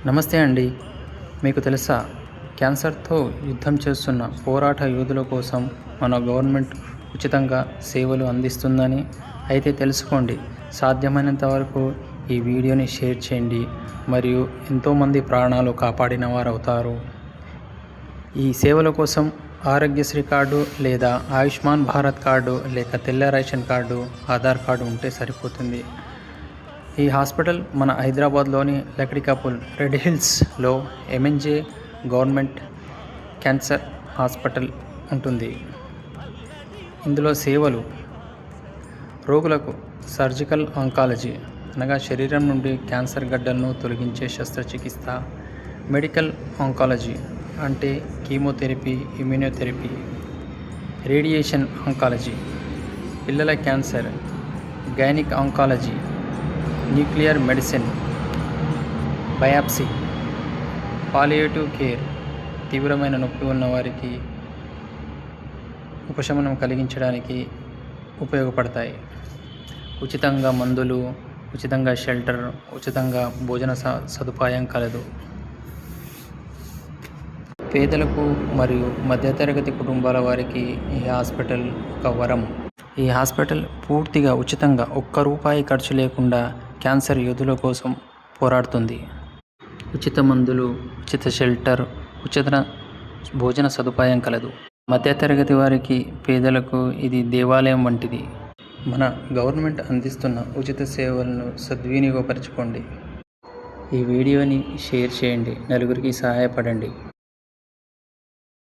నమస్తే అండి. మీకు తెలుసా, క్యాన్సర్తో యుద్ధం చేస్తున్న పోరాట యోధుల కోసం మన గవర్నమెంట్ ఉచితంగా సేవలు అందిస్తుందని. అయితే తెలుసుకోండి. సాధ్యమైనంత వరకు ఈ వీడియోని షేర్ చేయండి మరియు ఎంతోమంది ప్రాణాలు కాపాడిన వారు అవుతారు. ఈ సేవల కోసం ఆరోగ్యశ్రీ కార్డు లేదా ఆయుష్మాన్ భారత్ కార్డు లేక తెల్ల రేషన్ కార్డు, ఆధార్ కార్డు ఉంటే సరిపోతుంది. ఈ హాస్పిటల్ మన హైదరాబాద్లోని లక్డికపుల్ రెడ్ హిల్స్లో ఎంఎన్జే గవర్నమెంట్ క్యాన్సర్ హాస్పిటల్ ఉంటుంది. ఇందులో సేవలు రోగులకు సర్జికల్ ఆంకాలజీ అనగా శరీరం నుండి క్యాన్సర్ గడ్డలను తొలగించే శస్త్రచికిత్స, మెడికల్ ఆంకాలజీ అంటే కీమోథెరపీ, ఇమ్యూనోథెరపీ, రేడియేషన్ ఆంకాలజీ, పిల్లల cancer, gynaec oncology, nuclear medicine, biopsy, palliative care, తీవ్రమైన నొప్పి ఉన్న వారికి ఉపశమనం కలిగించడానికి ఉపయోగపడతాయి. ఉచితంగా మందులు, ఉచితంగా షెల్టర్, ఉచితంగా భోజన సదుపాయం కలదు. పేదలకు మరియు మధ్యతరగతి కుటుంబాల వారికి ఈ హాస్పిటల్ ఒక వరం. ఈ హాస్పిటల్ పూర్తిగా ఉచితంగా, ఒక్క రూపాయి ఖర్చు లేకుండా క్యాన్సర్ యోధుల కోసం పోరాడుతుంది. ఉచిత మందులు, ఉచిత షెల్టర్, ఉచిత భోజన సదుపాయం కలదు. మధ్యతరగతి వారికి, పేదలకు ఇది దేవాలయం వంటిది. మన గవర్నమెంట్ అందిస్తున్న ఉచిత సేవలను సద్వినియోగపరచుకోండి. ఈ వీడియోని షేర్ చేయండి, నలుగురికి సహాయపడండి.